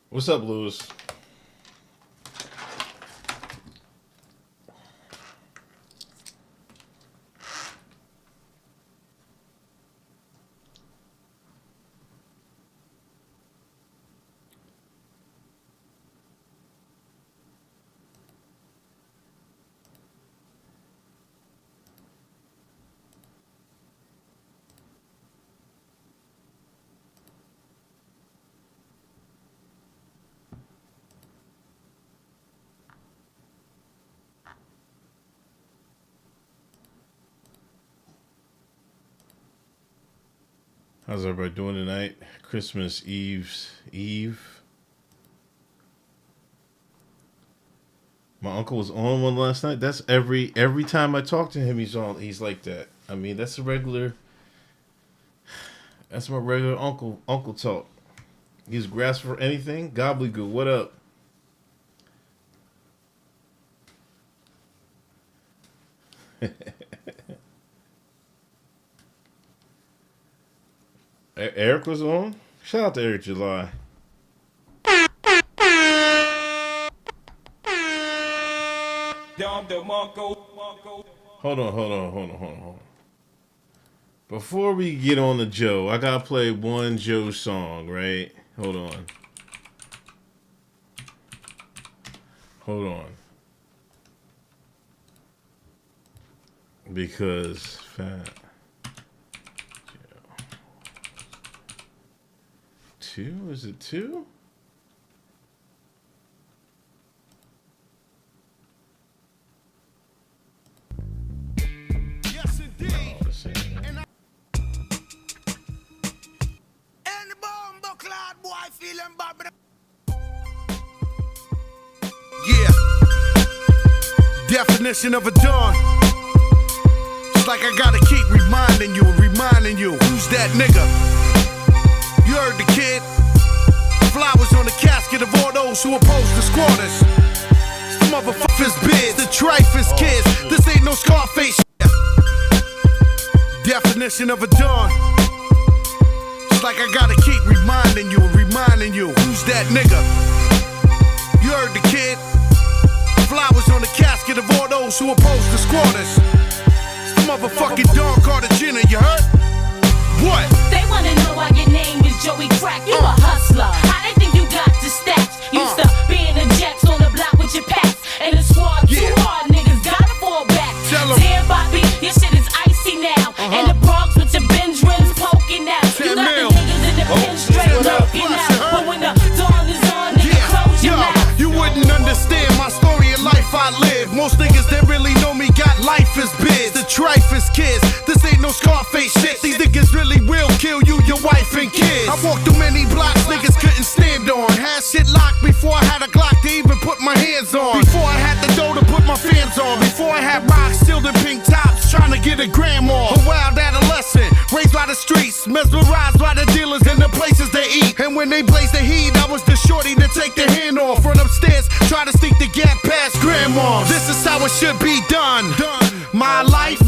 What's up, Lewis? How's everybody doing tonight? Christmas Eve. My uncle was on one last night. That's every time I talk to him, he's on. He's like that. I mean, that's my regular uncle talk. He's grasped for anything. Gobbledygook, what up? Eric was on. Shout out to Eric July. Hold on. Before we get on to Joe, I gotta play one Joe song, right? Hold on. Because fat. Two? Is it two? Yes, indeed. Oh, And the bomb cloud boy feeling bad. Yeah. Definition of a dawn. It's like I gotta keep reminding you. Who's that nigga? You heard the kid. Flowers on the casket of all those who oppose the squatters. It's the motherfuckers biz, the trifest kids. This ain't no Scarface shit. Definition of a dawn. It's like I gotta keep reminding you. Who's that nigga? You heard the kid. Flowers on the casket of all those who oppose the squatters. It's the motherfucking Don Cartagena, you heard? What? They wanna know why your name is Joey Crack. You a hustler. How they think you got the stats? Used to being a Jacks on the block with your packs. And the squad too hard, niggas gotta fall back. Damn, Bobby, your shit is icy now. And the Bronx with your binge rims poking out. You got the niggas in the pen straight looking out. But when the dawn is on, nigga, close your mouth. You wouldn't understand my story of life I live. Most niggas that really know me got life as biz. The trifest kids. This ain't no Scarface shit. These niggas really will kill you, your wife and kids. I walked through many blocks niggas couldn't stand on. Had shit locked before I had a Glock to even put my hands on. Before I had the dough to put my fans on. Before I had rocks, sealed in pink tops, trying to get a gram off. A wild adolescent, raised by the streets, mesmerized by the dealers and the places they eat. And when they blaze the heat, I was the shorty to take the hand off. Run upstairs, try to sneak the gap past grandma. This is how it should be done. My life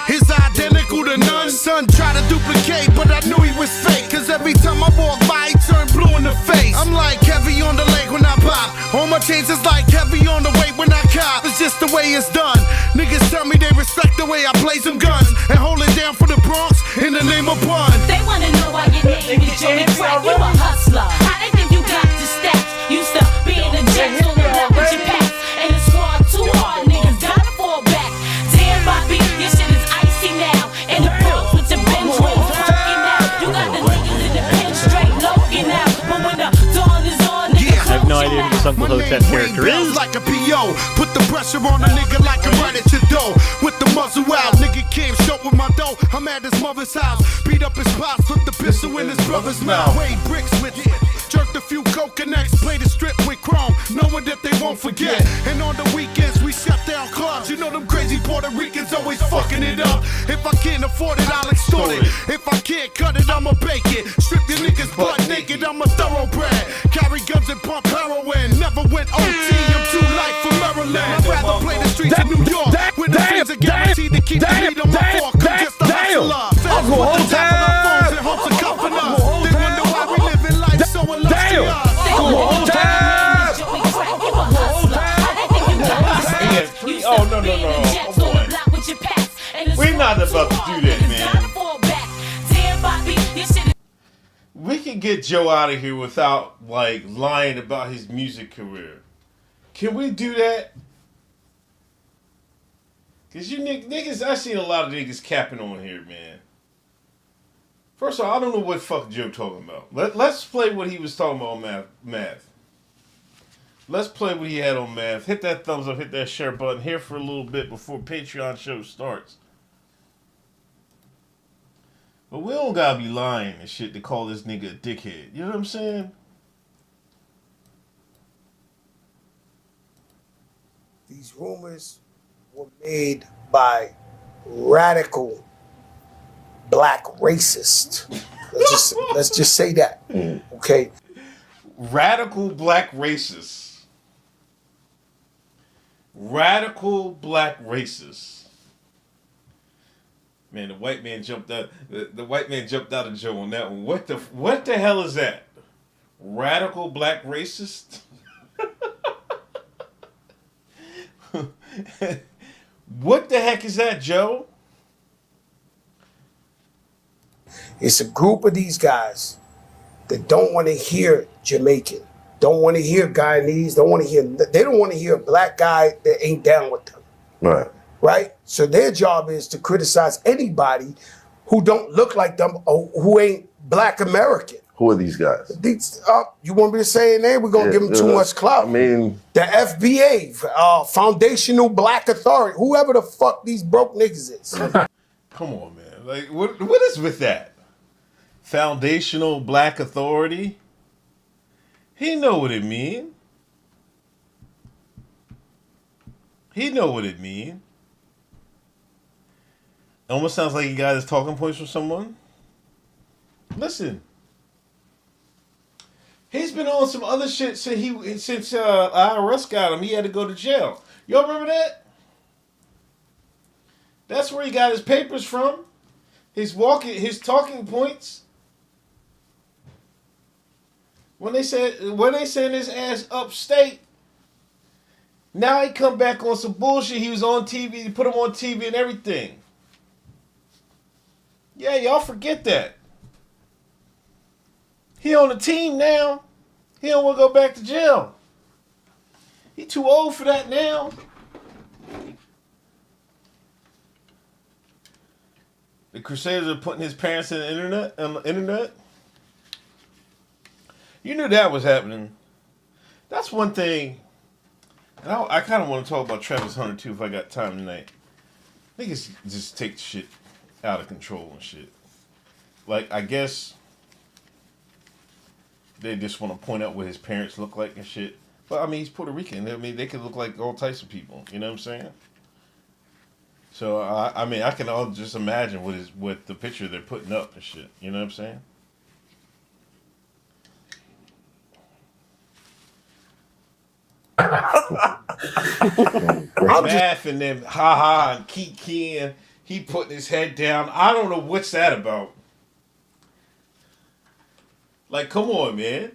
is identical to none. Son tried to duplicate, but I knew he was fake. Cause every time I walk by, he turned blue in the face. I'm like heavy on the leg when I pop. All my chains is like heavy on the weight when I cop. It's just the way it's done. Niggas tell me they respect the way I blaze them guns and hold it down for the Bronx in the name of Bun. They wanna know why your name is Joey Crack. You a hustler. How they think you got the stats? Used to being a Jacks on the block with your packs. And the squad too hard, niggas gotta fall back. Damn, Bobby, your shit is icy now. And the Bronx with your bench rims poking out. You got the niggas in the pen straight looking out. But when the dawn is on, nigga, I have no idea who this Uncle Hotep character is. Like a PO, put the pressure on a nigga like I'm right at your door. With the muzzle out, nigga came short with my dough. I'm at his mother's house, beat up his pops, put the pistol in his brother's mouth. Weighed bricks with it, jerked a few coconuts, played a strip with chrome, knowing that they won't forget. And on the weekends we shut down clubs. You know them crazy Puerto Ricans always fucking it up. If I can't afford it, I'll extort it. If I can't cut it, I'ma bake it. Strip your niggas butt naked, I'm a thoroughbred. Carry guns and pump heroin. Never went OT, I'm too light for Maryland. I'd rather play the streets of New York, where the fans are guaranteed to keep the heat on my fork. I'm just a hustler. Uncle Hotep. no. Come on. We're not about to do that, man. We can get Joe out of here without, like, lying about his music career. Can we do that? Because you niggas, I seen a lot of niggas capping on here, man. First of all, I don't know what fuck Joe talking about. Let's play what he was talking about on math. Let's play what he had on math. Hit that thumbs up, hit that share button here for a little bit before Patreon show starts. But we don't gotta be lying and shit to call this nigga a dickhead. You know what I'm saying? These rumors were made by radical black racists. Let's just say that. Okay. Radical black racists. Radical black racists. Man, the white man jumped out. The white man jumped out of Joe on that one. What the hell is that? Radical black racist? What the heck is that, Joe? It's a group of these guys that don't want to hear Jamaican, don't want to hear Guyanese, they don't want to hear a black guy that ain't down with them. Right. Right? So their job is to criticize anybody who don't look like them or who ain't black American. Who are these guys? You want me to say a name? We're going to give them too much clout. I mean... The FBA, Foundational Black Authority, whoever the fuck these broke niggas is. Come on, man. Like, what is with that? Foundational Black Authority? He know what it mean. He know what it mean. It almost sounds like he got his talking points from someone. Listen. He's been on some other shit since IRS got him. He had to go to jail. Y'all remember that? That's where he got his papers from. His talking points. When they sent his ass upstate, now he come back on some bullshit. He was on TV. They put him on TV and everything. Yeah, y'all forget that. He on the team now. He don't want to go back to jail. He too old for that now. The Crusaders are putting his parents on the internet. You knew that was happening. That's one thing. And I kind of want to talk about Travis Hunter too if I got time tonight. Niggas just take shit out of control and shit. Like, I guess they just want to point out what his parents look like and shit. But I mean, he's Puerto Rican. I mean, they could look like all types of people. You know what I'm saying? So I mean, I can all just imagine what the picture they're putting up and shit. You know what I'm saying? Math and them ha and kikiing. He putting his head down. I don't know what's that about. Like, come on, man.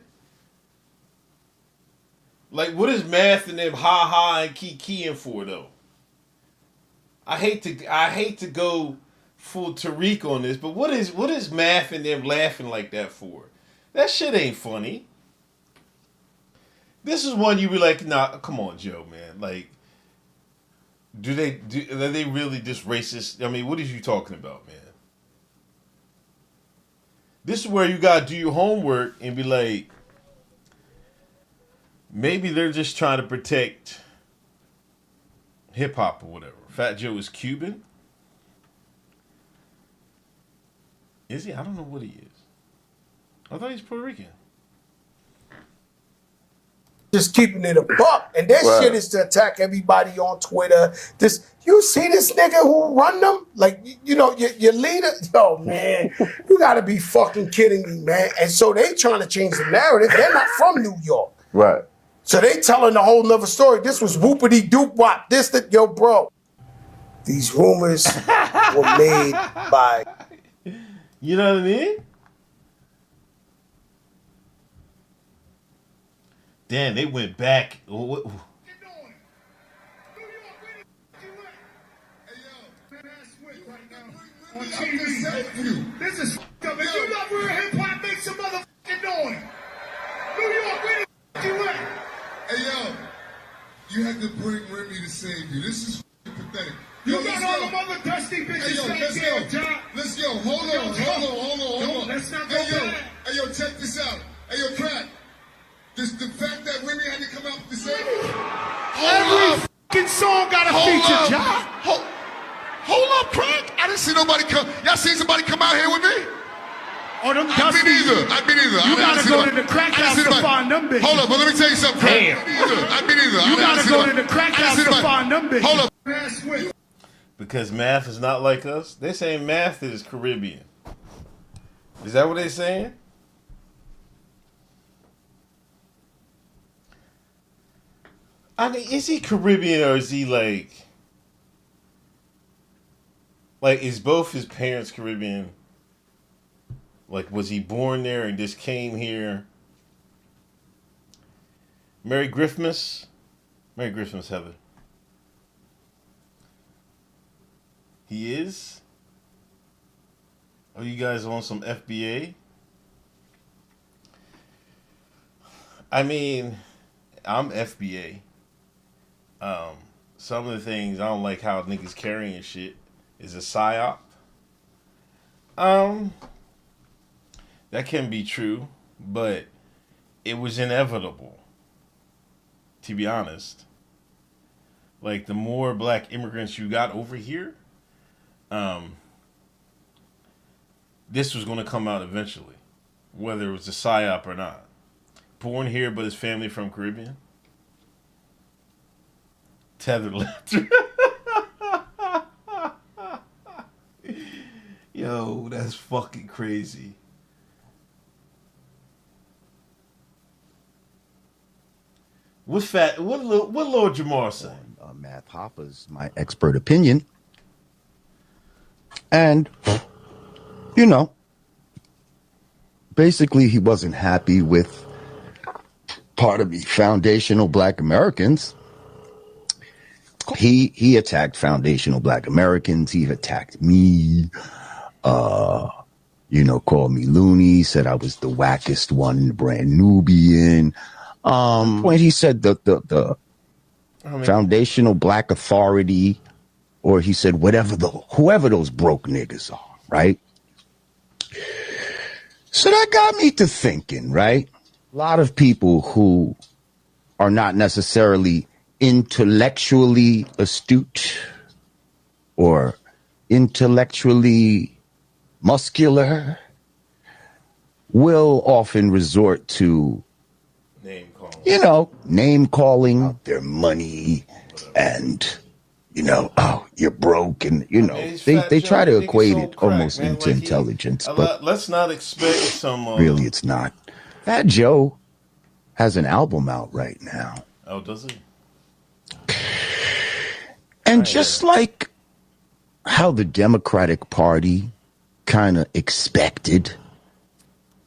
Like, what is Math and them ha and kikiing for though? I hate to go full Tariq on this, but what is Math and them laughing like that for? That shit ain't funny. This is one you be like, nah, come on, Joe, man. Like, are they really just racist? I mean, what are you talking about, man? This is where you gotta do your homework and be like, maybe they're just trying to protect hip hop or whatever. Fat Joe is Cuban. Is he? I don't know what he is. I thought he's Puerto Rican. Just keeping it a buck. And their shit is to attack everybody on Twitter. You see this nigga who run them? Like, you know, your leader? Yo, man, you gotta be fucking kidding me, man. And so they trying to change the narrative. They're not from New York. Right. So they telling a whole nother story. This was whoopity doop wop. Yo, bro. These rumors were made by... You know what I mean? Damn, they went back. on TV. This is up. If you love real hip hop, make some motherfucking noise. New York, where the you at? Hey yo, you had to bring Remy to save you. This is pathetic. Yo, You got all the other dusty bitches Hey yo, back let's there, go. John. Let's go. Hold on. Let's not go Hey yo, back. hey yo, check this out. Hey yo, Crack. Just the fact that Remy had to come out to save you. Every fucking song got a feature, John. Hold up, Crack. I didn't see nobody come. Y'all seen somebody come out here with me? Oh, them I dusty. mean either. You gotta go to the crack house to find them bitches. Hold up, but let me tell you something, Crack. Damn. I mean either. You gotta go to the crack house to find them bitches. Hold up. Because math is not like us. They're saying math is Caribbean. Is that what they're saying? I mean, is he Caribbean or is he like is both his parents Caribbean? Like, was he born there and just came here? Merry Christmas. Merry Christmas, Heather. He is? Are you guys on some FBA? I mean, I'm FBA. Some of the things I don't like how niggas carrying shit is a psyop. That can be true, but it was inevitable, to be honest. Like, the more black immigrants you got over here, this was going to come out eventually, whether it was a psyop or not. Born here, but his family from Caribbean. Tethered left. Yo, that's fucking crazy. What Lord Jamar say? Math Hoffa's my expert opinion. And, you know, basically he wasn't happy with part of the foundational black Americans. He attacked foundational black Americans. He attacked me, called me loony, said I was the wackest one, brand Nubian. When he said the foundational black authority, or he said whoever those broke niggas are, right? So that got me to thinking, right? A lot of people who are not necessarily intellectually astute or intellectually muscular will often resort to name calling, their money, and, oh, you're broke, and, they try to equate it almost into intelligence, but let's not expect some... really it's not. Fat Joe has an album out right now. Oh, does he? And just like how the Democratic Party kind of expected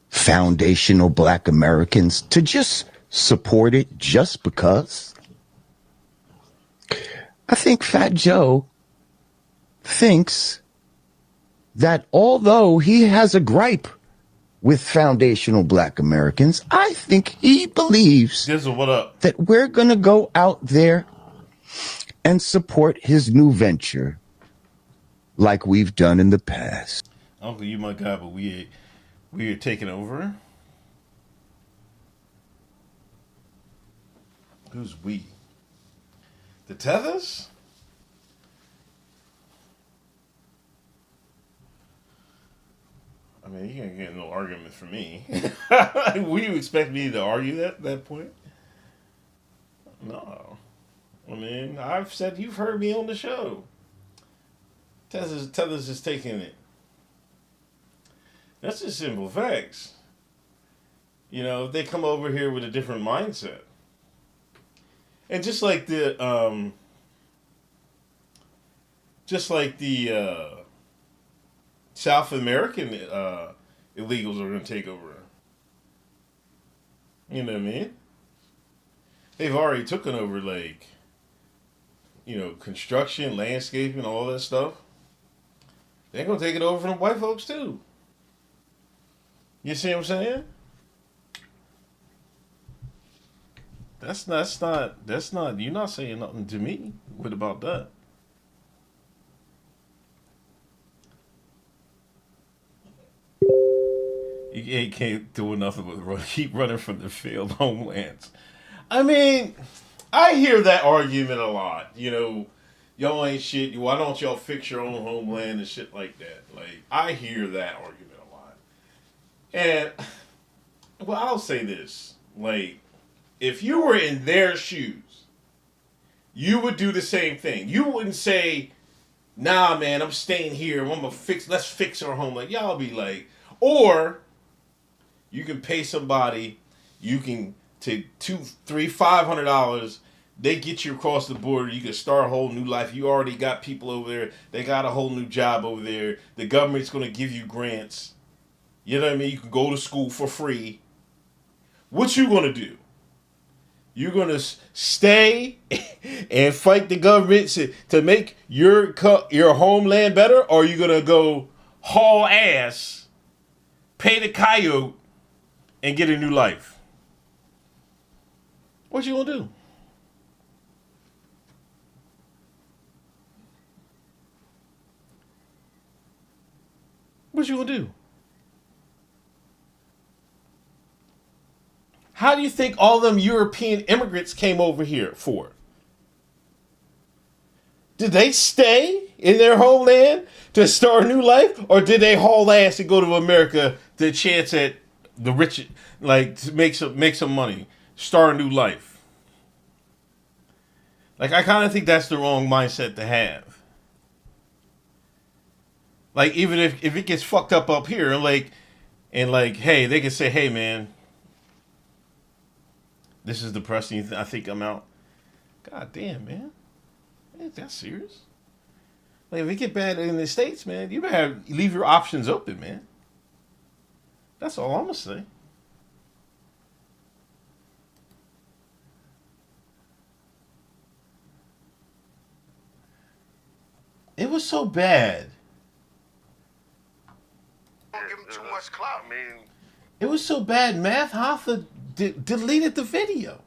foundational black Americans to just support it just because, I think Fat Joe thinks that although he has a gripe with foundational black Americans, I think he believes that we're going to go out there and support his new venture like we've done in the past. Uncle, you my guy, but we are taking over. Who's we? The Tethers? I mean, you can't get no argument from me. Would you expect me to argue that point? No. I mean, I've said, you've heard me on the show. Tethers is taking it. That's just simple facts. They come over here with a different mindset. And just like the South American illegals are going to take over. You know what I mean? They've already taken over, construction, landscaping, all that stuff. They're gonna take it over from the white folks too. You see what I'm saying? That's not. You're not saying nothing to me. What about that? You can't do nothing but keep running from the failed homelands. I mean, I hear that argument a lot. You know, y'all ain't shit. Why don't y'all fix your own homeland and shit like that? Like, I hear that argument a lot. And, well, I'll say this. Like, if you were in their shoes, you would do the same thing. You wouldn't say, nah, man, I'm staying here. Let's fix our homeland. Y'all be like, or you can pay somebody, you can take $200, $300, $500. They get you across the border. You can start a whole new life. You already got people over there. They got a whole new job over there. The government's going to give you grants. You know what I mean? You can go to school for free. What you going to do? You're going to stay and fight the government to make your homeland better? Or are you going to go haul ass, pay the coyote, and get a new life? What you going to do? What you going to do? How do you think all them European immigrants came over here for? Did they stay in their homeland to start a new life? Or did they haul ass and go to America to chance at the rich, like to make some money, start a new life? Like, I kind of think that's the wrong mindset to have. Like, even if it gets fucked up here, and hey, they can say, hey, man, this is depressing. I think I'm out. God damn, man. Ain't that serious? Like, if it get bad in the States, man, you better leave your options open, man. That's all I'm going to say. It was so bad. Don't give him too much clout. I mean, It was so bad, Math Hoffa deleted the video.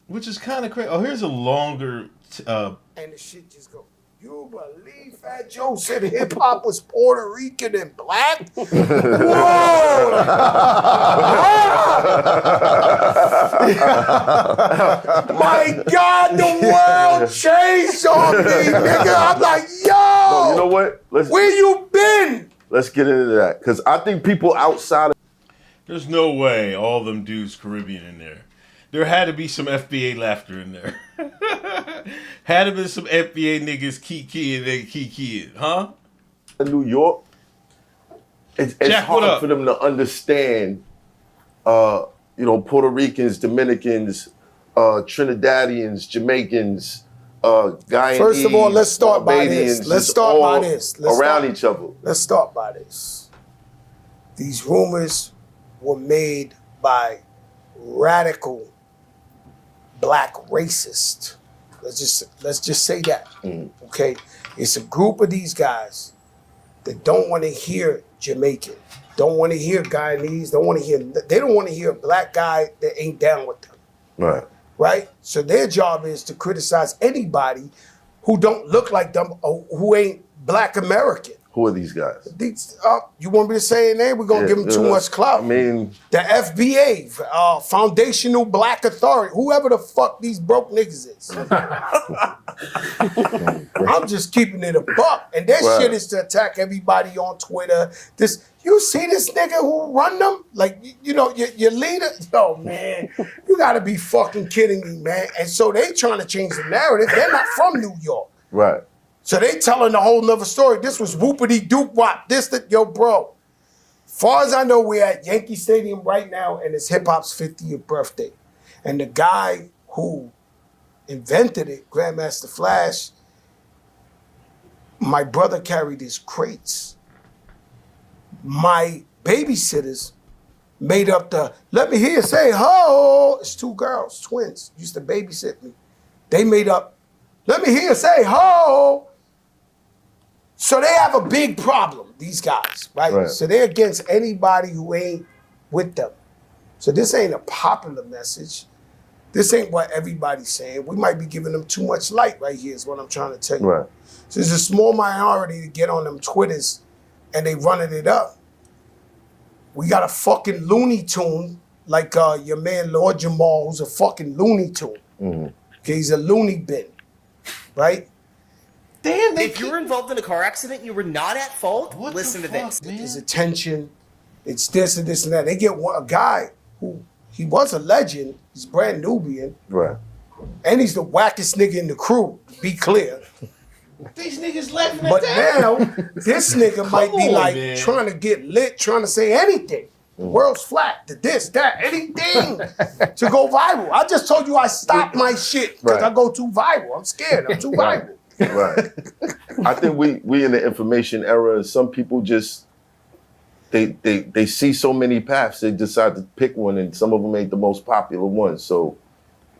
Which is kind of crazy. Oh, here's a longer... And the shit just go, you believe Fat Joe said hip hop was Puerto Rican and black? Whoa! My God, the world changed on me, nigga. I'm like, yo! no, you know what? Where you been? Let's get into that. Because I think people outside of... There's no way all them dudes Caribbean in there. There had to be some FBA laughter in there. Had to be some FBA niggas kikiing, huh? In New York, it's Jack, what hard up? for them to understand, Puerto Ricans, Dominicans, Trinidadians, Jamaicans, Guyanese, First of all, let's start by this. Barbadians, Let's just start all by this. around each other. Let's start by this. These rumors were made by radical black racists. Let's just say that. Okay? It's a group of these guys that don't want to hear Jamaican, don't want to hear Guyanese, they don't want to hear a black guy that ain't down with them. Right. Right? So their job is to criticize anybody who don't look like them or who ain't black American. Who are these guys? You want me to say a name? We're going to give them too much clout. I mean... The FBA, Foundational Black Authority, whoever the fuck these broke niggas is. I'm just keeping it a buck. And their shit is to attack everybody on Twitter. You see this nigga who run them? Like, your leader? Yo, man, you got to be fucking kidding me, man. And so they trying to change the narrative. They're not from New York. Right. So they telling a whole nother story. This was whoopity doop wop. Yo, bro. Far as I know, we're at Yankee Stadium right now, and it's hip hop's 50th birthday. And the guy who invented it, Grandmaster Flash, my brother carried his crates. My babysitters made up the, let me hear you say, ho. It's two girls, twins, used to babysit me. They made up, let me hear you say, ho. So they have a big problem, these guys, right? So they're against anybody who ain't with them. So this ain't a popular message. This ain't what everybody's saying. We might be giving them too much light right here is what I'm trying to tell you. So there's a small minority to get on them Twitters and they running it up. We got a fucking Looney Tune like your man Lord Jamal, who's a fucking Looney Tune. Okay, he's a loony bin, right? Damn, if you were involved in a car accident, you were not at fault. Listen to this. There's attention. It's this and this and that. They get a guy who he was a legend. He's brand Nubian. And he's the wackest nigga in the crew, to be clear. These niggas laughing But at that. now, this nigga might be on, like man. trying to get lit, trying to say anything. The world's flat, the this, that, anything to go viral. I just told you I stopped my shit because I go too viral. I'm scared. I'm too viral. I think we in the information era, and some people just they see so many paths, they decide to pick one, and some of them ain't the most popular ones. So,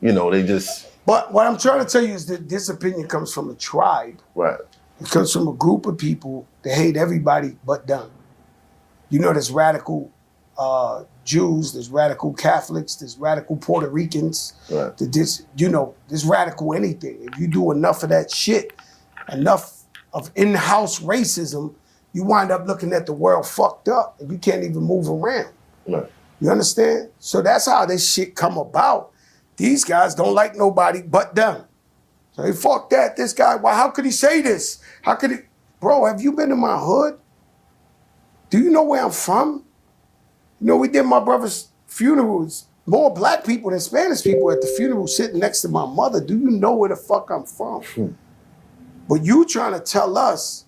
you know, they just. But what I'm trying to tell you is that this opinion comes from a tribe. It comes from a group of people that hate everybody but them. You know, there's radical Jews, there's radical Catholics, there's radical Puerto Ricans. There's radical anything. If you do enough of that shit, enough of in-house racism, you wind up looking at the world fucked up and you can't even move around. You understand? So that's how this shit come about. These guys don't like nobody but them. So they fuck that, this guy, well, how could he say this? How could he? Bro, have you been to my hood? Do you know where I'm from? You know, we did my brother's funerals. More black people than Spanish people at the funeral sitting next to my mother. Do you know where the fuck I'm from? But you trying to tell us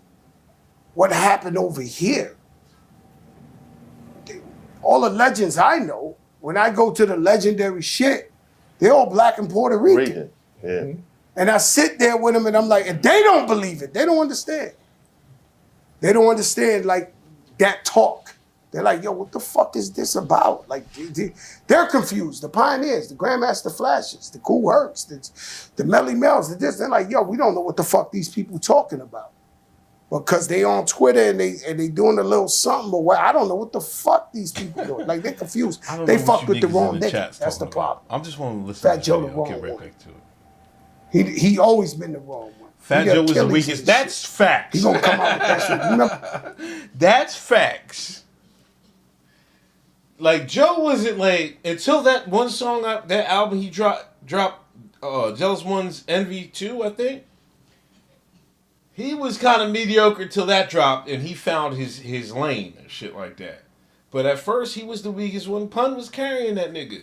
what happened over here. All the legends I know, when I go to the legendary shit, they're all black and Puerto Rican. And I sit there with them and I'm like, and they don't believe it. They don't understand. They don't understand like that talk. They're like, yo, what the fuck is this about? Like, they're confused. The pioneers, the Grandmaster Flashes, the Cool Hercs, the Melly Mel's, the this. They're like, yo, we don't know what the fuck these people talking about. Because they on Twitter and they doing a little something, but I don't know what the fuck these people doing. Like, they're confused. They fuck with the wrong nigga. That's the problem. I'm just want to listen Fat to Joe the the wrong Get right one. back to it. He always been the wrong one. Fat Joe was the weakest. That's facts. He gonna come out with that shit. You remember? That's facts. Like, Joe wasn't like, until that one song, that album he dropped Jealous One's Envy 2, I think. He was kind of mediocre till that dropped, and he found his lane and shit like that. But at first, he was the weakest one. Pun was carrying that nigga.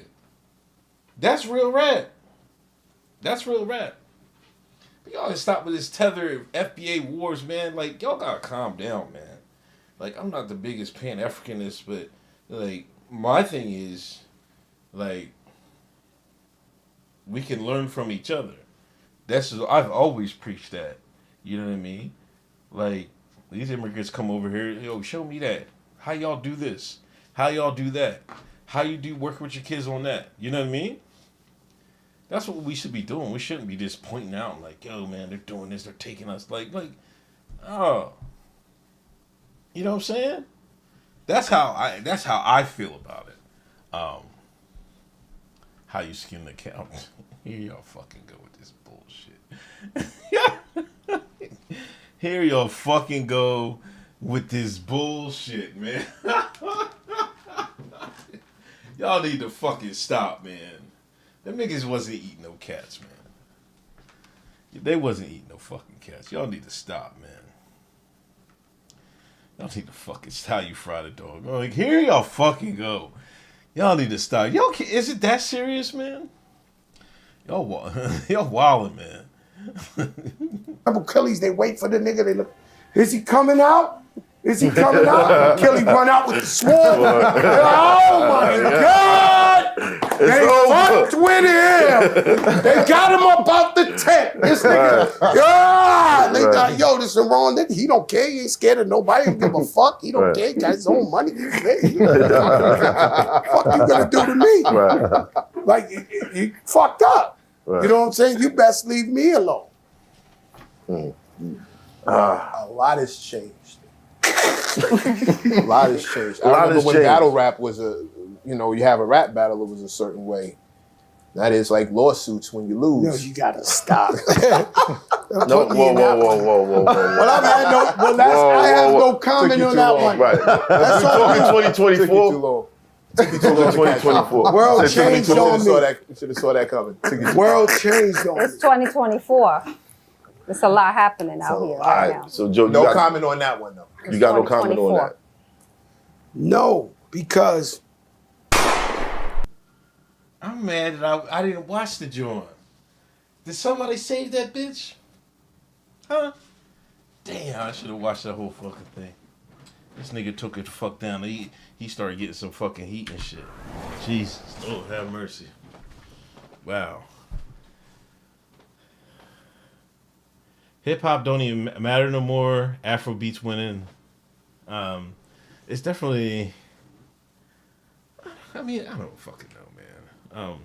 That's real rap. That's real rap. But y'all gotta stop with this tether FBA wars, man. Like, y'all gotta calm down, man. Like, I'm not the biggest Pan-Africanist, but, like, my thing is, like, we can learn from each other. I've always preached that. You know what I mean? Like, these immigrants come over here, yo, show me that. How y'all do this? How y'all do that? How you do work with your kids on that? You know what I mean? That's what we should be doing. We shouldn't be just pointing out like, yo, man, they're doing this, they're taking us. Like, oh. You know what I'm saying? That's how I feel about it. How you skin the cow. Here y'all fucking go with this bullshit. Here y'all fucking go with this bullshit, man. Y'all need to fucking stop, man. Them niggas wasn't eating no cats, man. They wasn't eating no fucking cats. Y'all need to stop, man. Y'all need to fucking stop, you fry the dog. Like, here y'all fucking go. Y'all need to stop. Yo, is it that serious, man? Y'all wildin', man. Couple Kelly's, they wait for the nigga. They look, is he coming out? Is he coming out? Kelly run out with the sword. Oh my God! They fucked with him. They got him about 10. This nigga, yeah, they got, yo, this is wrong. Nigga, he don't care. He ain't scared of nobody. He don't give a fuck. He don't care. He got his own money. He's rich. Fuck you gonna do to me? Right. Like, he fucked up. Right. You know what I'm saying? You best leave me alone. A lot has changed. A lot has changed. I remember when battle rap was you have a rap battle, it was a certain way. That is like lawsuits when you lose. No, you gotta stop. No, whoa. I have no comment on that one. Right. That's all. 2024. Too long. 2024. World changed on me. You should have saw that coming. World changed on me. It's 2024. There's a lot happening out here right now. So Joe, no comment on that one though. You got no comment on that? No, because I'm mad that I didn't watch the joint. Did somebody save that bitch? Huh? Damn, I should have watched that whole fucking thing. This nigga took it the fuck down. He started getting some fucking heat and shit. Jesus. Oh, have mercy. Wow. Hip hop don't even matter no more. Afrobeats winning. It's definitely. I mean, I don't fucking know, man.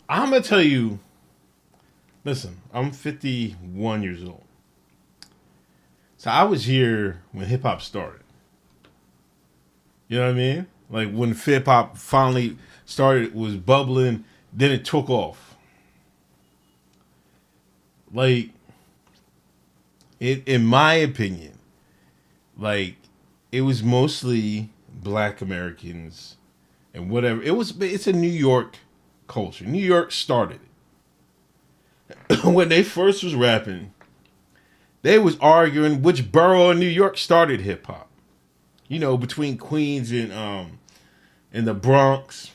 I'm gonna tell you. Listen, I'm 51 years old. So I was here when hip hop started. You know what I mean? Like when hip hop finally started, it was bubbling, then it took off. Like, in my opinion, like, it was mostly black Americans and whatever. It's a New York culture. New York started it. When they first was rapping, they was arguing which borough in New York started hip hop. You know, between Queens and the Bronx.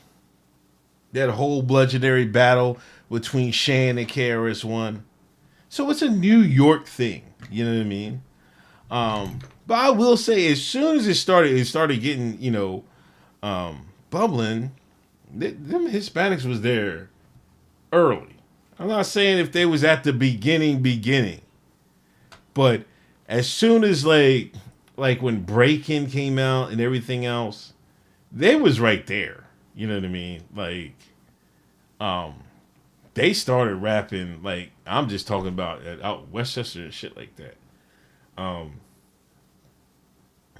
They had a whole bludgeonary battle between Shan and KRS-One. So it's a New York thing. You know what I mean? But I will say, as soon as it started getting, bubbling. Them Hispanics was there early. I'm not saying if they was at the beginning. But as soon as like when Breakin' came out and everything else, they was right there. You know what I mean? Like, they started rapping, like, I'm just talking about out Westchester and shit like that.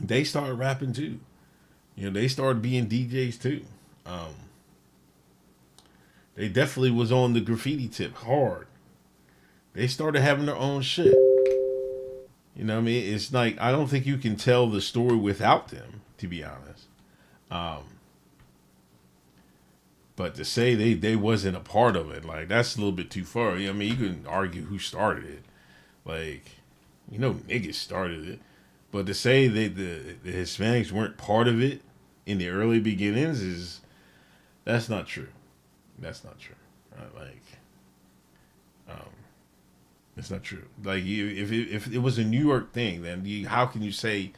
They started rapping too. They started being DJs too. They definitely was on the graffiti tip hard. They started having their own shit. You know what I mean? It's like, I don't think you can tell the story without them, to be honest. But to say they wasn't a part of it, like, that's a little bit too far. I mean, you can argue who started it. Like, niggas started it. But to say that the Hispanics weren't part of it in the early beginnings that's not true. That's not true. It's not true. Like, if it was a New York thing, then how can you say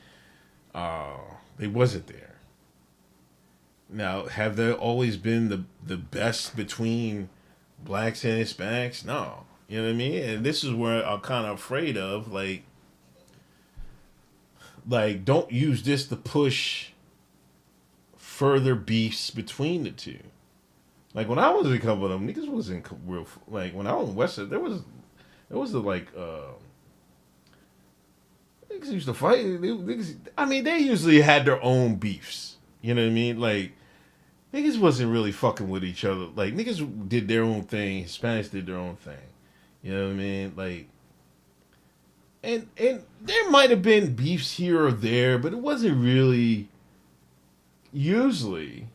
they wasn't there? Now, have there always been the best between blacks and Hispanics? No. You know what I mean? And this is where I'm kind of afraid of, like, don't use this to push further beefs between the two. Like, when I was in a couple of them, niggas wasn't real. Like, when I was in Westchester, there was niggas used to fight. They usually had their own beefs. You know what I mean? Like, niggas wasn't really fucking with each other. Like, niggas did their own thing. Hispanics did their own thing. You know what I mean? Like, and there might have been beefs here or there, but it wasn't really. Usually,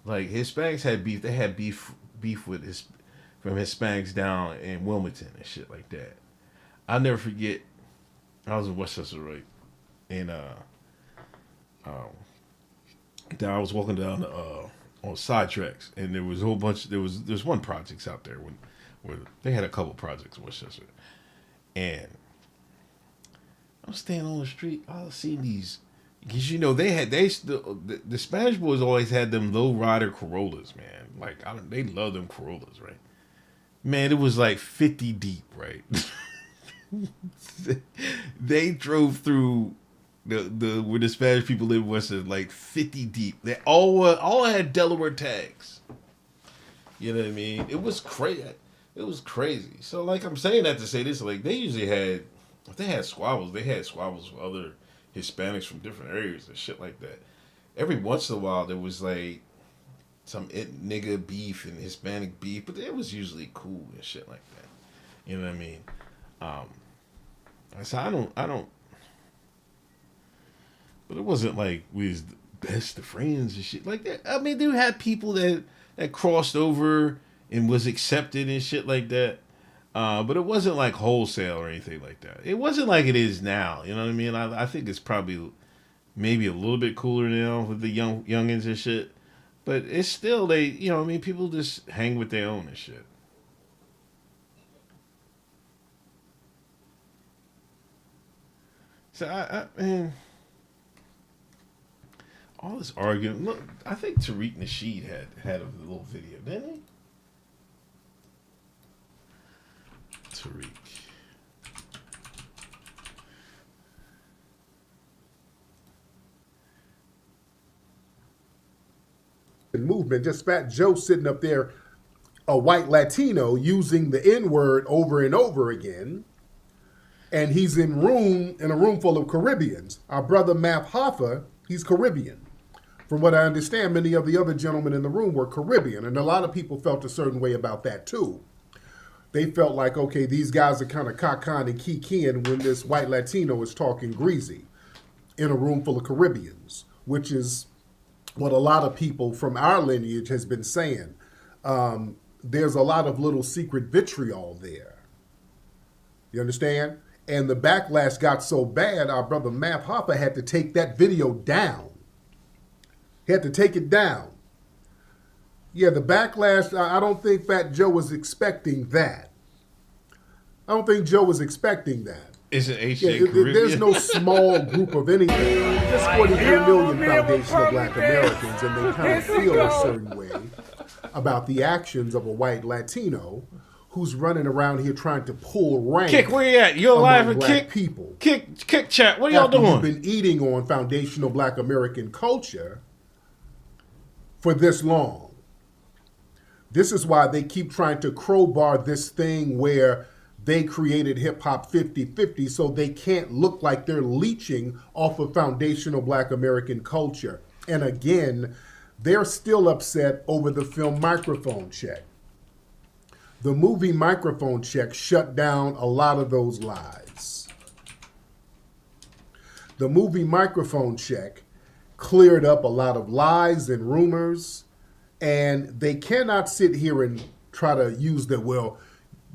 like, Hispanics had beef. They had beef with from Hispanics down in Wilmington and shit like that. I'll never forget. I was in Westchester, right? And I was walking down on side tracks, and there was a whole bunch. There's one projects out there where they had a couple projects in Westchester, and I'm standing on the street. I was seeing these Because the Spanish boys always had them low rider Corollas, man. Like they love them Corollas, right? Man, it was like 50 deep, right? They drove through the where the Spanish people live was like 50 deep. They all had Delaware tags. You know what I mean? It was crazy. It was crazy. So like I'm saying that to say this, like they usually had, if they had squabbles, they had squabbles with other Hispanics from different areas and shit like that. Every once in a while there was like some nigga beef and Hispanic beef, but it was usually cool and shit like that. You know what I mean? So I don't. But it wasn't like we was the best of friends and shit like that. I mean, they had people that crossed over and was accepted and shit like that. But it wasn't like wholesale or anything like that. It wasn't like it is now. You know what I mean? I think it's probably maybe a little bit cooler now with the youngins and shit. But it's still people just hang with their own and shit. So I mean, all this arguing. Look, I think Tariq Nasheed had a little video, didn't he? Tariq. Movement, just Fat Joe sitting up there, a white Latino using the N-word over and over again, and he's in a room full of Caribbeans. Our brother Math Hoffa, he's Caribbean. From what I understand, many of the other gentlemen in the room were Caribbean, and a lot of people felt a certain way about that too. They felt like, okay, these guys are kind of cock-con and kikiing when this white Latino is talking greasy in a room full of Caribbeans, which is what a lot of people from our lineage has been saying. There's a lot of little secret vitriol there. You understand? And the backlash got so bad, our brother Math Hoffa had to take that video down. He had to take it down. Yeah, the backlash, I don't think Fat Joe was expecting that. I don't think Joe was expecting that. Is it HJ Caribbean? There's no small group of anything. There's 43 million foundational black Americans, and they kind of feel a certain way about the actions of a white Latino who's running around here trying to pull rank. Kick, where you at? You're alive and Kick people. Kick chat. What are y'all doing? You've been eating on foundational black American culture for this long. This is why they keep trying to crowbar this thing where they created hip-hop 50-50 so they can't look like they're leeching off of foundational black American culture. And again, they're still upset over the film Microphone Check. The movie Microphone Check shut down a lot of those lies. The movie Microphone Check cleared up a lot of lies and rumors, and they cannot sit here and try to use the, well,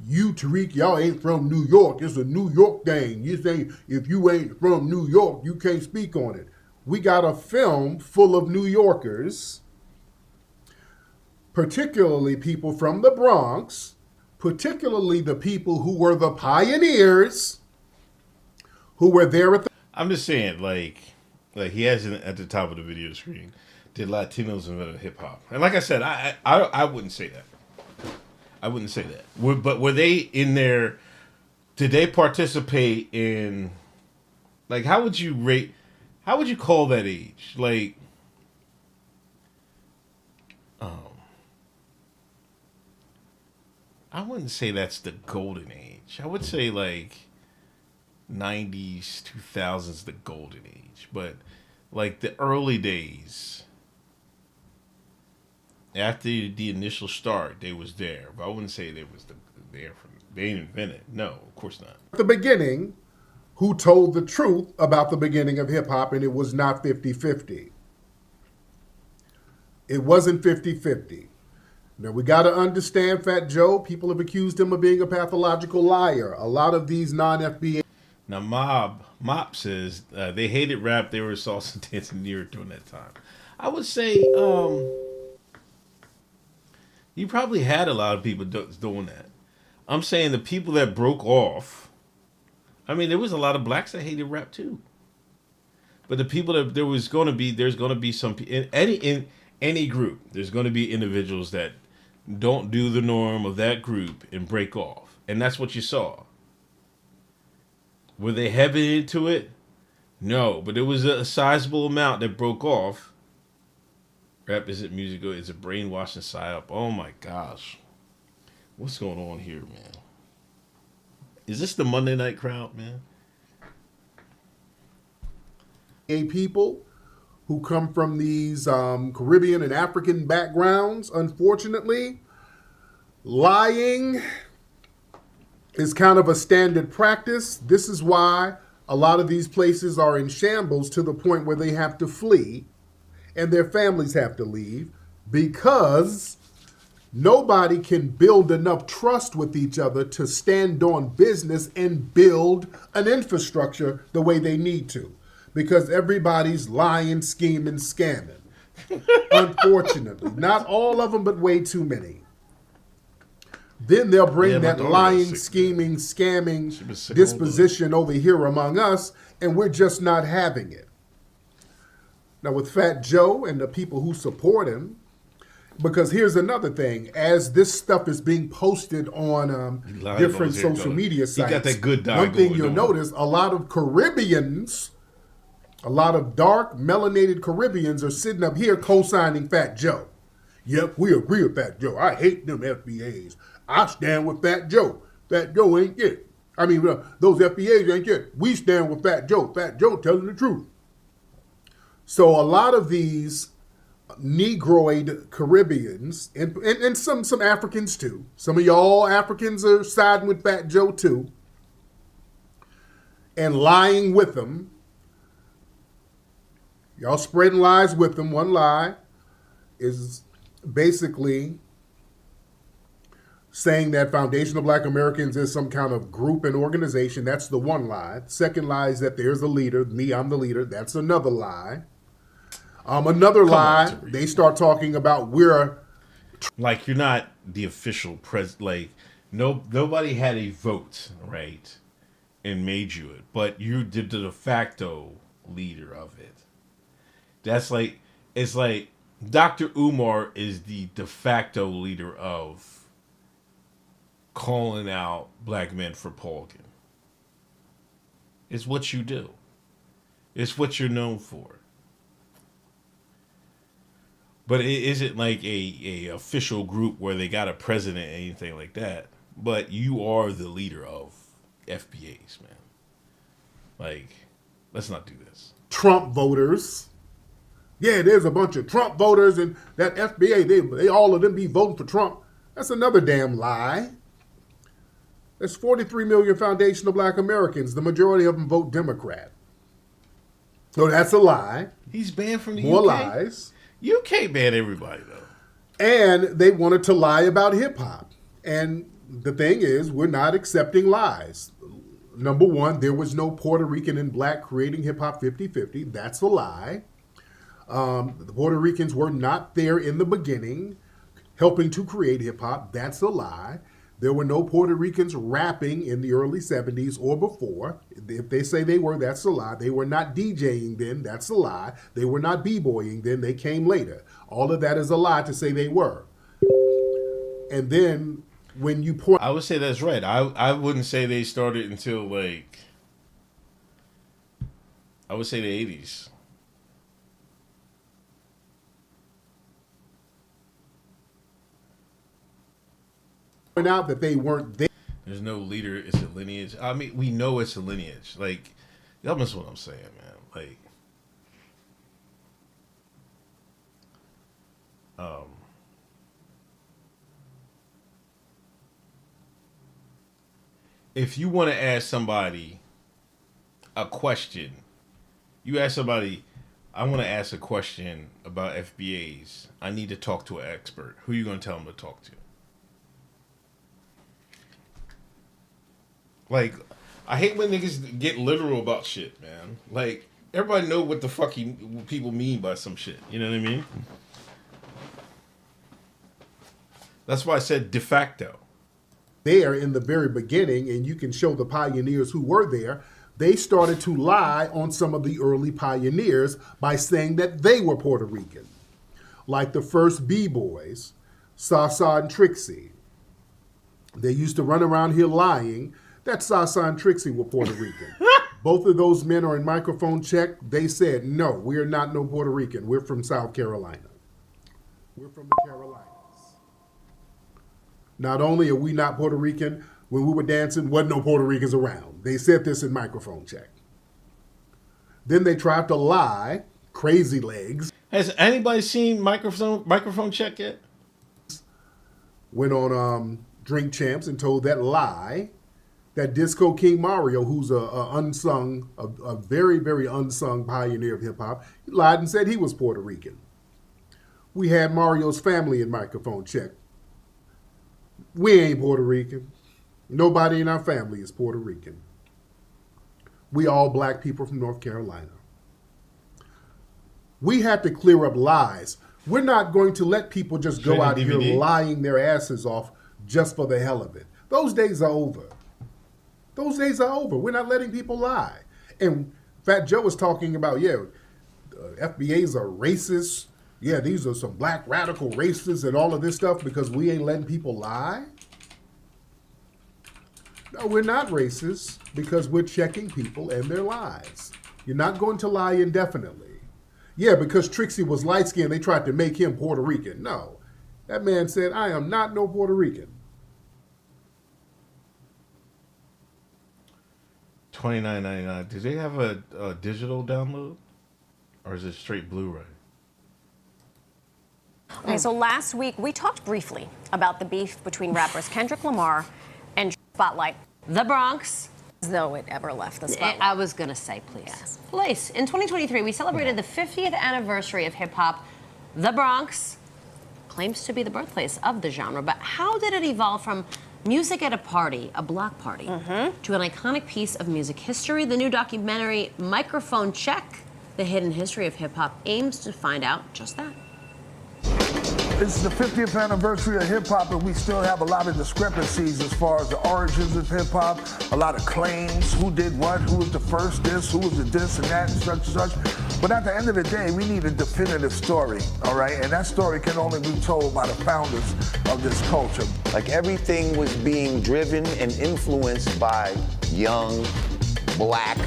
you, Tariq, y'all ain't from New York. It's a New York thing. You say if you ain't from New York, you can't speak on it. We got a film full of New Yorkers, particularly people from the Bronx, particularly the people who were the pioneers, who were there at the... I'm just saying, like he has it at the top of the video screen, did Latinos invent hip-hop? And like I said, I wouldn't say that. I wouldn't say that. But were they in there? Did they participate in? Like, how would you rate? How would you call that age? Like, I wouldn't say that's the golden age. I would say like 90s, 2000s, the golden age. But like the early days. After the initial start, they was there. But I wouldn't say they was there from. They didn't invent it. No, of course not. At the beginning, who told the truth about the beginning of hip-hop, and it was not 50-50. It wasn't 50-50. Now, we got to understand Fat Joe. People have accused him of being a pathological liar. A lot of these non-FBA... Now, Mop says they hated rap. They were salsa dancing near during that time. I would say... you probably had a lot of people doing that. I'm saying the people that broke off. I mean, there was a lot of blacks that hated rap too. But the people that there's going to be some in any group. There's going to be individuals that don't do the norm of that group and break off, and that's what you saw. Were they heavy into it? No, but there was a sizable amount that broke off. Rap isn't musical; it's a brainwashing psyop. Oh my gosh, what's going on here, man? Is this the Monday night crowd, man? People who come from these Caribbean and African backgrounds, unfortunately, lying is kind of a standard practice. This is why a lot of these places are in shambles to the point where they have to flee and their families have to leave because nobody can build enough trust with each other to stand on business and build an infrastructure the way they need to. Because everybody's lying, scheming, scamming. Unfortunately. Not all of them, but way too many. Then they'll bring that lying, scheming, scamming disposition over here among us, and we're just not having it. Now with Fat Joe and the people who support him, because here's another thing. As this stuff is being posted on different social media sites, got that good one thing you'll notice, a lot of Caribbeans... A lot of dark, melanated Caribbeans are sitting up here co-signing Fat Joe. Yep, we agree with Fat Joe. I hate them FBAs. I stand with Fat Joe. Fat Joe ain't it. I mean, those FBAs ain't it. We stand with Fat Joe. Fat Joe telling the truth. So a lot of these Negroid Caribbeans, and some Africans too. Some of y'all Africans are siding with Fat Joe too. And lying with them. Y'all spreading lies with them. One lie is basically saying that Foundational Black Americans is some kind of group and organization. That's the one lie. Second lie is that there's a leader. Me, I'm the leader. That's another lie. Another lie, they start talking about we're... Like, you're not the official president. Like, nobody had a vote, right, and made you it. But you did the de facto leader of it. That's like, it's like Dr. Umar is the de facto leader of calling out black men for polygamy. It's what you do. It's what you're known for. But it isn't like a official group where they got a president or anything like that. But you are the leader of FBAs, man. Like, let's not do this. Trump voters. Yeah, there's a bunch of Trump voters and that FBA, they all of them be voting for Trump. That's another damn lie. There's 43 million foundational black Americans. The majority of them vote Democrat. So that's a lie. He's banned from the More UK. lies. You can't ban everybody, though. And they wanted to lie about hip-hop. And the thing is, we're not accepting lies. Number one, there was no Puerto Rican and black creating hip-hop 50-50. That's a lie. The Puerto Ricans were not there in the beginning helping to create hip-hop. That's a lie. There were no Puerto Ricans rapping in the early 70s or before. If they say they were, that's a lie. They were not DJing then. That's a lie. They were not b-boying then. They came later. All of that is a lie to say they were. And then when you point... I would say that's right. I wouldn't say they started until, like, I would say the 80s. Point out that they weren't there. There's no leader. It's a lineage. I mean, we know it's a lineage. Like, that's what I'm saying, man. Like, if you want to ask somebody a question, you ask somebody, I want to ask a question about FBAs. I need to talk to an expert. Who are you going to tell them to talk to? Like, I hate when niggas get literal about shit, man. Like, everybody know what the fuck people mean by some shit. You know what I mean? That's why I said de facto. There in the very beginning, and you can show the pioneers who were there, they started to lie on some of the early pioneers by saying that they were Puerto Rican. Like the first B-boys, Sasa and Trixie. They used to run around here lying that Sasa and Trixie were Puerto Rican. Both of those men are in microphone check. They said, no, we are not no Puerto Rican. We're from South Carolina. We're from the Carolinas. Not only are we not Puerto Rican, when we were dancing, wasn't no Puerto Ricans around. They said this in microphone check. Then they tried to lie, crazy legs. Has anybody seen microphone check yet? Went on Drink Champs and told that lie that Disco King Mario, who's a very, very unsung pioneer of hip hop, he lied and said he was Puerto Rican. We had Mario's family in microphone check. We ain't Puerto Rican. Nobody in our family is Puerto Rican. We all black people from North Carolina. We had to clear up lies. We're not going to let people just go out here lying their asses off just for the hell of it. Those days are over. Those days are over. We're not letting people lie. And Fat Joe was talking about, FBAs are racist. Yeah, these are some black radical racists and all of this stuff because we ain't letting people lie. No, we're not racist because we're checking people and their lies. You're not going to lie indefinitely. Yeah, because Trixie was light-skinned, they tried to make him Puerto Rican. No. That man said, I am not no Puerto Rican. $29.99. Do they have a digital download? Or is it straight Blu-ray? Okay, so last week we talked briefly about the beef between rappers Kendrick Lamar and Spotlight. The Bronx, as though it ever left the spotlight. I was going to say, please. Yes. Please. In 2023, we celebrated the 50th anniversary of hip-hop. The Bronx claims to be the birthplace of the genre, but how did it evolve from music at a party, a block party, to an iconic piece of music history? The new documentary, Microphone Check, The Hidden History of Hip-Hop, aims to find out just that. It's the 50th anniversary of hip-hop, and we still have a lot of discrepancies as far as the origins of hip-hop, a lot of claims, who did what, who was the first this, who was the this and that, and such. But at the end of the day, we need a definitive story, all right? And that story can only be told by the founders of this culture. Like everything was being driven and influenced by young, black,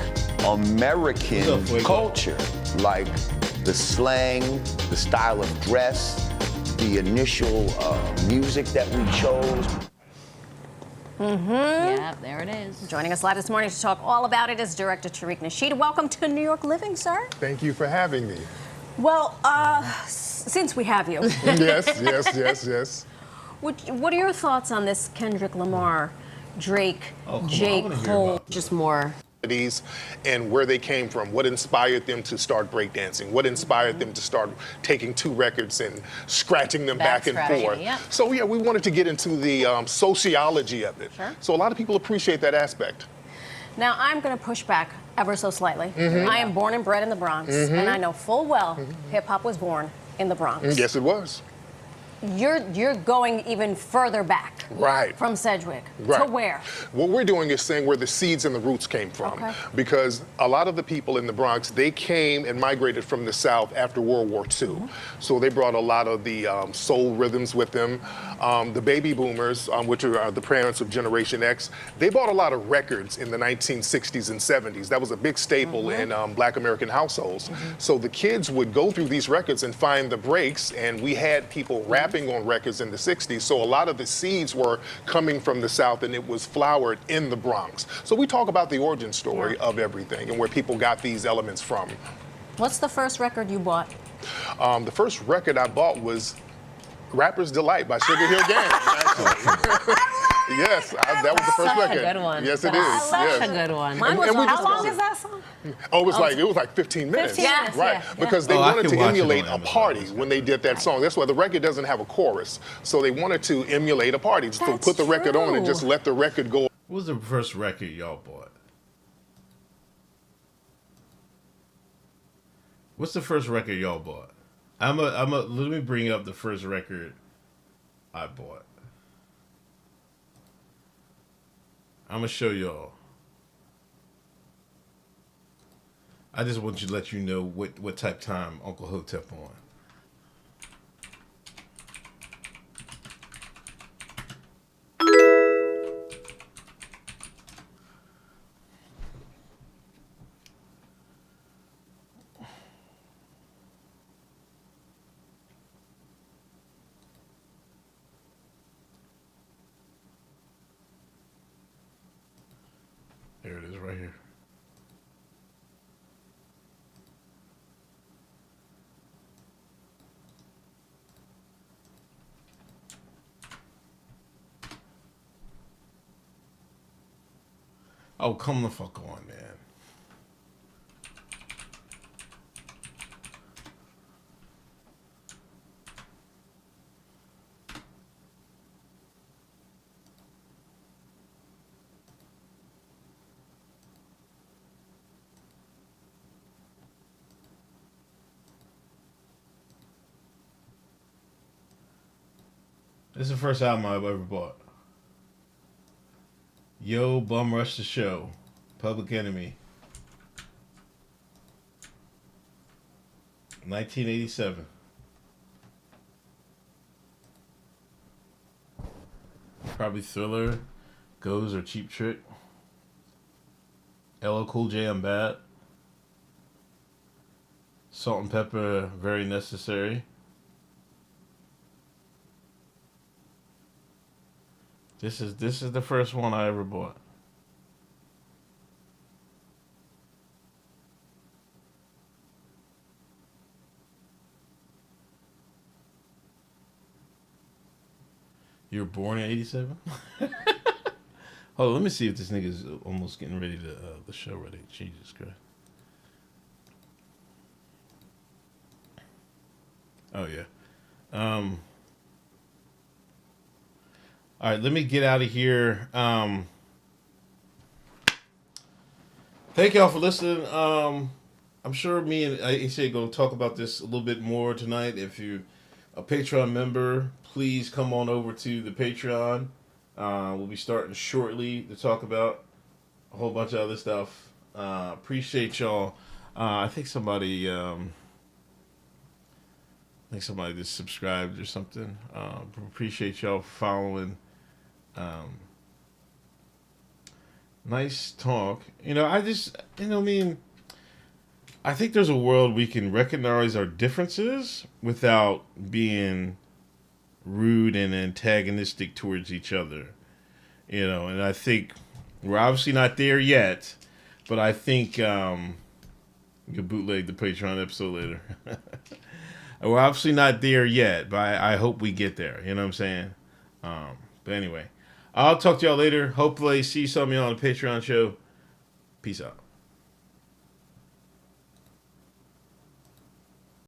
American culture. Like the slang, the style of dress, the initial music that we chose. Yeah, there it is. Joining us live this morning to talk all about it is director Tariq Nasheed. Welcome to New York Living, sir. Thank you for having me. Well, since we have you. Yes. What are your thoughts on this Kendrick Lamar, Drake, J. Cole, just more? And where they came from, what inspired them to start breakdancing, what inspired them to start taking two records and scratching them back and forth. Yeah. So yeah, we wanted to get into the sociology of it. Sure. So a lot of people appreciate that aspect. Now I'm going to push back ever so slightly. I am born and bred in the Bronx, and I know full well hip hop was born in the Bronx. Yes, it was. You're going even further back. Right. From Sedgwick. Right. To where? What we're doing is saying where the seeds and the roots came from. Okay. Because a lot of the people in the Bronx, they came and migrated from the South after World War II. So they brought a lot of the soul rhythms with them. The baby boomers, which are the parents of Generation X, they bought a lot of records in the 1960s and 70s. That was a big staple in black American households. So the kids would go through these records and find the breaks, and we had people rapping on records in the 60s. So a lot of the seeds were coming from the South, and it was flowered in the Bronx. So we talk about the origin story of everything and where people got these elements from. What's the first record you bought? The first record I bought was Rapper's Delight by Sugar Hill Gang, actually. Yes, that was the first record. Such a good one. Yes, it is. Such a good one. How long is that song? Oh, it was like 15 minutes. 15 minutes, Right, yeah. because they wanted to emulate a party when they did that song. That's why the record doesn't have a chorus. So they wanted to emulate a party. So put the record on and just let the record go. What was the first record y'all bought? What's the first record y'all bought? Let me bring up the first record I bought. I'm gonna show y'all. I just want you to let you know what type time Uncle Hotep on. There it is right here. Oh, come the fuck on, man. This is the first album I've ever bought. Yo, Bum Rush the Show. Public Enemy. 1987. Probably Thriller, Goes, or Cheap Trick. LL Cool J, I'm Bad. Salt and Pepper, Very Necessary. This is the first one I ever bought. You were born in 87? Hold on, let me see if this nigga's almost getting ready to the show ready. Jesus Christ. Oh yeah. All right, let me get out of here. Thank y'all for listening. I'm sure me and Aisha are going to talk about this a little bit more tonight. If you're a Patreon member, please come on over to the Patreon. We'll be starting shortly to talk about a whole bunch of other stuff. Appreciate y'all. I think somebody just subscribed or something. Appreciate y'all following. Nice talk. I think there's a world we can recognize our differences without being rude and antagonistic towards each other. And I think we're obviously not there yet, but I think you can bootleg the Patreon episode later. We're obviously not there yet, but I hope we get there. You know what I'm saying? But anyway, I'll talk to y'all later. Hopefully see some of y'all on the Patreon show. Peace out.